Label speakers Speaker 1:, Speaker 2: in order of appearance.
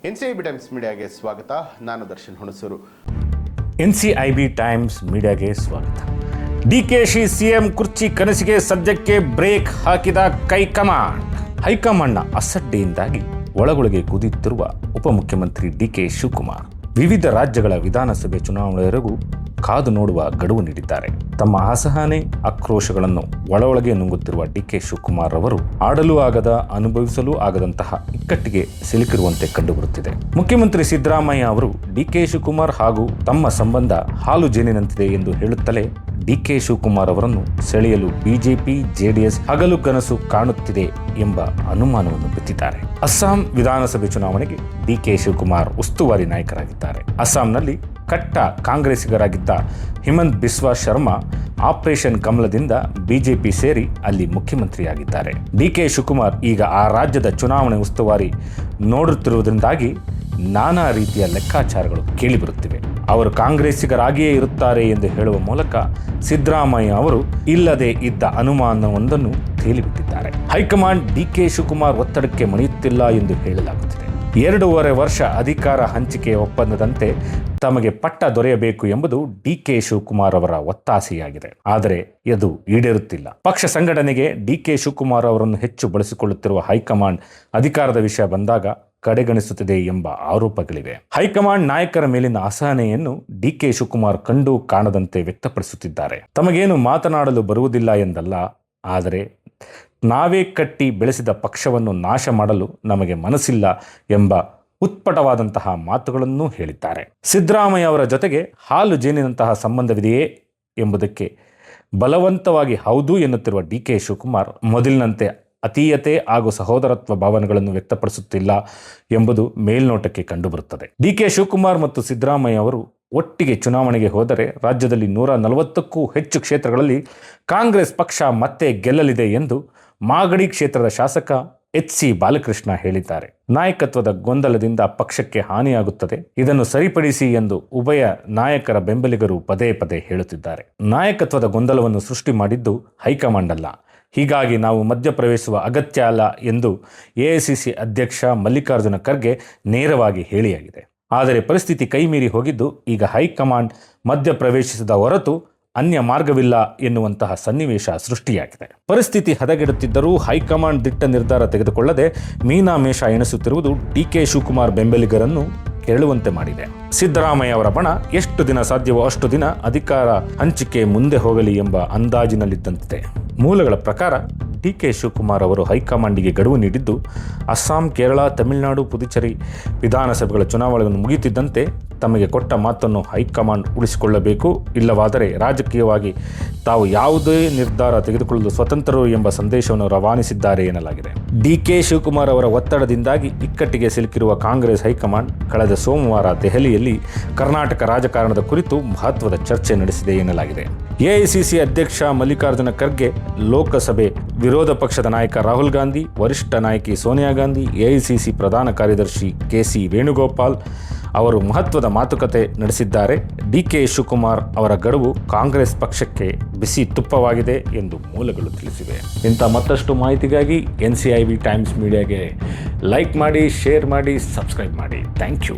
Speaker 1: NCIB Times ಮೀಡಿಯಾಗೆ ಸ್ವಾಗತ. ನಾನು Darshan Hunsur.
Speaker 2: NCIB Times ಮೀಡಿಯಾಗೆ ಸ್ವಾಗತ. ಡಿಕೆಶಿ ಸಿಎಂ ಕುರ್ಚಿ ಕನಸಿಗೆ ಸದ್ಯಕ್ಕೆ ಬ್ರೇಕ್ ಹಾಕಿದ ಹೈಕಮಾಂಡ್ನ ಅಸಡ್ಡೆಯಿಂದಾಗಿ ಒಳಗೊಳಗೆ ಕುದಿಯುತ್ತಿರುವ ಉಪಮುಖ್ಯಮಂತ್ರಿ ಡಿಕೆ ಶಿವಕುಮಾರ್ ವಿವಿಧ ರಾಜ್ಯಗಳ ವಿಧಾನಸಭೆ ಚುನಾವಣೆವರೆಗೂ ಕಾದು ನೋಡುವ ಗಡುವು ನೀಡಿದ್ದಾರೆ. ತಮ್ಮ ಅಸಹನೆ ಆಕ್ರೋಶಗಳನ್ನು ಒಳಗೆ ನುಂಗುತ್ತಿರುವ ಡಿಕೆ ಶಿವಕುಮಾರ್ ಅವರು ಆಡಲು ಆಗದ, ಅನುಭವಿಸಲು ಆಗದಂತಹ ಇಕ್ಕಟ್ಟಿಗೆ ಸಿಲುಕಿರುವಂತೆ ಕಂಡುಬರುತ್ತಿದೆ. ಮುಖ್ಯಮಂತ್ರಿ ಸಿದ್ದರಾಮಯ್ಯ ಅವರು ಡಿಕೆ ಶಿವಕುಮಾರ್ ಹಾಗೂ ತಮ್ಮ ಸಂಬಂಧ ಹಾಲು ಜೇನಿನಂತಿದೆ ಎಂದು ಹೇಳುತ್ತಲೇ ಡಿಕೆ ಶಿವಕುಮಾರ್ ಅವರನ್ನು ಸೆಳೆಯಲು ಬಿಜೆಪಿ ಜೆಡಿಎಸ್ ಹಗಲು ಕನಸು ಕಾಣುತ್ತಿದೆ ಎಂಬ ಅನುಮಾನವನ್ನು ಬಿತ್ತಿದ್ದಾರೆ. ಅಸ್ಸಾಂ ವಿಧಾನಸಭೆ ಚುನಾವಣೆಗೆ ಡಿಕೆ ಶಿವಕುಮಾರ್ ಉಸ್ತುವಾರಿ ನಾಯಕರಾಗಿದ್ದಾರೆ. ಅಸ್ಸಾಂನಲ್ಲಿ ಕಟ್ಟ ಕಾಂಗ್ರೆಸ್ಸಿಗರಾಗಿದ್ದ ಹಿಮಂತ್ ಬಿಸ್ವಾ ಶರ್ಮಾ ಆಪರೇಷನ್ ಕಮಲದಿಂದ ಬಿಜೆಪಿ ಸೇರಿ ಅಲ್ಲಿ ಮುಖ್ಯಮಂತ್ರಿಯಾಗಿದ್ದಾರೆ. ಡಿಕೆ ಶಿವಕುಮಾರ್ ಈಗ ಆ ರಾಜ್ಯದ ಚುನಾವಣೆ ಉಸ್ತುವಾರಿ ನೋಡುತ್ತಿರುವುದರಿಂದಾಗಿ ನಾನಾ ರೀತಿಯ ಲೆಕ್ಕಾಚಾರಗಳು ಕೇಳಿಬರುತ್ತಿವೆ. ಅವರು ಕಾಂಗ್ರೆಸ್ಸಿಗರಾಗಿಯೇ ಇರುತ್ತಾರೆ ಎಂದು ಹೇಳುವ ಮೂಲಕ ಸಿದ್ದರಾಮಯ್ಯ ಅವರು ಇಲ್ಲದೆ ಇದ್ದ ಅನುಮಾನವೊಂದನ್ನು ತೇಲಿಬಿಟ್ಟಿದ್ದಾರೆ. ಹೈಕಮಾಂಡ್ ಡಿಕೆ ಶಿವಕುಮಾರ್ ಒತ್ತಡಕ್ಕೆ ಮಣಿಯುತ್ತಿಲ್ಲ ಎಂದು ಹೇಳಲಾಗುತ್ತಿದೆ. 2.5 ವರ್ಷ ಅಧಿಕಾರ ಹಂಚಿಕೆಯ ಒಪ್ಪಂದದಂತೆ ತಮಗೆ ಪಟ್ಟ ದೊರೆಯಬೇಕು ಎಂಬುದು ಡಿಕೆ ಶಿವಕುಮಾರ್ ಅವರ ಒತ್ತಾಸೆಯಾಗಿದೆ. ಆದರೆ ಅದು ಈಡೇರುತ್ತಿಲ್ಲ. ಪಕ್ಷ ಸಂಘಟನೆಗೆ ಡಿಕೆ ಶಿವಕುಮಾರ್ ಅವರನ್ನು ಹೆಚ್ಚು ಬಳಸಿಕೊಳ್ಳುತ್ತಿರುವ ಹೈಕಮಾಂಡ್ ಅಧಿಕಾರದ ವಿಷಯ ಬಂದಾಗ ಕಡೆಗಣಿಸುತ್ತಿದೆ ಎಂಬ ಆರೋಪಗಳಿವೆ. ಹೈಕಮಾಂಡ್ ನಾಯಕರ ಮೇಲಿನ ಅಸಹನೆಯನ್ನು ಡಿಕೆ ಶಿವಕುಮಾರ್ ಕಂಡು ಕಾಣದಂತೆ ವ್ಯಕ್ತಪಡಿಸುತ್ತಿದ್ದಾರೆ. ತಮಗೇನು ಮಾತನಾಡಲು ಬರುವುದಿಲ್ಲ ಎಂದಲ್ಲ, ಆದರೆ ನಾವೇ ಕಟ್ಟಿ ಬೆಳೆಸಿದ ಪಕ್ಷವನ್ನು ನಾಶ ಮಾಡಲು ನಮಗೆ ಮನಸ್ಸಿಲ್ಲ ಎಂಬ ಉತ್ಪಟವಾದಂತಹ ಮಾತುಗಳನ್ನೂ ಹೇಳಿದ್ದಾರೆ. ಸಿದ್ದರಾಮಯ್ಯ ಅವರ ಜೊತೆಗೆ ಹಾಲು ಜೇನಿನಂತಹ ಸಂಬಂಧವಿದೆಯೇ ಎಂಬುದಕ್ಕೆ ಬಲವಂತವಾಗಿ ಹೌದು ಎನ್ನುತ್ತಿರುವ ಡಿಕೆ ಶಿವಕುಮಾರ್ ಮೊದಲಿನಂತೆ ಅತೀಯತೆ ಹಾಗೂ ಸಹೋದರತ್ವ ಭಾವನೆಗಳನ್ನು ವ್ಯಕ್ತಪಡಿಸುತ್ತಿಲ್ಲ ಎಂಬುದು ಮೇಲ್ನೋಟಕ್ಕೆ ಕಂಡುಬರುತ್ತದೆ. ಡಿಕೆ ಶಿವಕುಮಾರ್ ಮತ್ತು ಸಿದ್ದರಾಮಯ್ಯ ಅವರು ಒಟ್ಟಿಗೆ ಚುನಾವಣೆಗೆ ಹೋದರೆ ರಾಜ್ಯದಲ್ಲಿ 140ಕ್ಕೂ ಹೆಚ್ಚು ಕ್ಷೇತ್ರಗಳಲ್ಲಿ ಕಾಂಗ್ರೆಸ್ ಪಕ್ಷ ಮತ್ತೆ ಗೆಲ್ಲಲಿದೆ ಎಂದು ಮಾಗಡಿ ಕ್ಷೇತ್ರದ ಶಾಸಕ HC ಬಾಲಕೃಷ್ಣ ಹೇಳಿದ್ದಾರೆ. ನಾಯಕತ್ವದ ಗೊಂದಲದಿಂದ ಪಕ್ಷಕ್ಕೆ ಹಾನಿಯಾಗುತ್ತದೆ, ಇದನ್ನು ಸರಿಪಡಿಸಿ ಎಂದು ಉಭಯ ನಾಯಕರ ಬೆಂಬಲಿಗರು ಪದೇ ಪದೇ ಹೇಳುತ್ತಿದ್ದಾರೆ. ನಾಯಕತ್ವದ ಗೊಂದಲವನ್ನು ಸೃಷ್ಟಿ ಮಾಡಿದ್ದು ಹೈಕಮಾಂಡ್ ಅಲ್ಲ, ಹೀಗಾಗಿ ನಾವು ಮಧ್ಯಪ್ರವೇಶಿಸುವ ಅಗತ್ಯ ಅಲ್ಲ ಎಂದು AICC ಅಧ್ಯಕ್ಷ ಮಲ್ಲಿಕಾರ್ಜುನ ಖರ್ಗೆ ನೇರವಾಗಿ ಹೇಳಿಯಾಗಿದೆ. ಆದರೆ ಪರಿಸ್ಥಿತಿ ಕೈಮೀರಿ ಹೋಗಿದ್ದು ಈಗ ಹೈಕಮಾಂಡ್ ಮಧ್ಯಪ್ರವೇಶಿಸಿದ ಹೊರತು ಅನ್ಯ ಮಾರ್ಗವಿಲ್ಲ ಎನ್ನುವಂತಹ ಸನ್ನಿವೇಶ ಸೃಷ್ಟಿಯಾಗಿದೆ. ಪರಿಸ್ಥಿತಿ ಹದಗೆಡುತ್ತಿದ್ದರೂ ಹೈಕಮಾಂಡ್ ದಿಟ್ಟ ನಿರ್ಧಾರ ತೆಗೆದುಕೊಳ್ಳದೆ ಮೀನಾಮೇಷ ಎಣಿಸುತ್ತಿರುವುದು ಡಿಕೆ ಶಿವಕುಮಾರ್ ಬೆಂಬಲಿಗರನ್ನು ಕೆರಳುವಂತೆ ಮಾಡಿದೆ. ಸಿದ್ದರಾಮಯ್ಯ ಅವರ ಬಣ ಎಷ್ಟು ದಿನ ಸಾಧ್ಯವೋ ಅಷ್ಟು ದಿನ ಅಧಿಕಾರ ಹಂಚಿಕೆ ಮುಂದೆ ಹೋಗಲಿ ಎಂಬ ಅಂದಾಜಿನಲ್ಲಿದ್ದಂತಿದೆ. ಮೂಲಗಳ ಪ್ರಕಾರ ಡಿಕೆ ಶಿವಕುಮಾರ್ ಅವರು ಹೈಕಮಾಂಡಿಗೆ ಗಡುವು ನೀಡಿದ್ದು ಅಸ್ಸಾಂ, ಕೇರಳ, ತಮಿಳುನಾಡು, ಪುದುಚೇರಿ ವಿಧಾನಸಭೆಗಳ ಚುನಾವಣೆಯನ್ನು ಮುಗಿಯುತ್ತಿದ್ದಂತೆ ತಮಗೆ ಕೊಟ್ಟ ಮಾತನ್ನು ಹೈಕಮಾಂಡ್ ಉಳಿಸಿಕೊಳ್ಳಬೇಕು, ಇಲ್ಲವಾದರೆ ರಾಜಕೀಯವಾಗಿ ತಾವು ಯಾವುದೇ ನಿರ್ಧಾರ ತೆಗೆದುಕೊಳ್ಳಲು ಸ್ವತಂತ್ರರು ಎಂಬ ಸಂದೇಶವನ್ನು ರವಾನಿಸಿದ್ದಾರೆ ಎನ್ನಲಾಗಿದೆ. ಡಿಕೆ ಶಿವಕುಮಾರ್ ಅವರ ಒತ್ತಡದಿಂದಾಗಿ ಇಕ್ಕಟ್ಟಿಗೆ ಸಿಲುಕಿರುವ ಕಾಂಗ್ರೆಸ್ ಹೈಕಮಾಂಡ್ ಕಳೆದ ಸೋಮವಾರ ದೆಹಲಿಯಲ್ಲಿ ಕರ್ನಾಟಕ ರಾಜಕಾರಣದ ಕುರಿತು ಮಹತ್ವದ ಚರ್ಚೆ ನಡೆಸಿದೆ ಎನ್ನಲಾಗಿದೆ. AICC ಅಧ್ಯಕ್ಷ ಮಲ್ಲಿಕಾರ್ಜುನ ಖರ್ಗೆ, ಲೋಕಸಭೆ ವಿರೋಧ ಪಕ್ಷದ ನಾಯಕ ರಾಹುಲ್ ಗಾಂಧಿ, ವರಿಷ್ಠ ನಾಯಕಿ ಸೋನಿಯಾ ಗಾಂಧಿ, AICC ಪ್ರಧಾನ ಕಾರ್ಯದರ್ಶಿ KC ವೇಣುಗೋಪಾಲ್ ಅವರು ಮಹತ್ವದ ಮಾತುಕತೆ ನಡೆಸಿದ್ದಾರೆ. ಡಿಕೆ ಶಿವಕುಮಾರ್ ಅವರ ಗಡುವು ಕಾಂಗ್ರೆಸ್ ಪಕ್ಷಕ್ಕೆ ಬಿಸಿ ತುಪ್ಪವಾಗಿದೆ ಎಂದು ಮೂಲಗಳು ತಿಳಿಸಿವೆ. ಇಂಥ ಮತ್ತಷ್ಟು ಮಾಹಿತಿಗಾಗಿ NCIB ಟೈಮ್ಸ್ ಮೀಡಿಯಾಗೆ ಲೈಕ್ ಮಾಡಿ, ಶೇರ್ ಮಾಡಿ, ಸಬ್ಸ್ಕ್ರೈಬ್ ಮಾಡಿ. Thank you.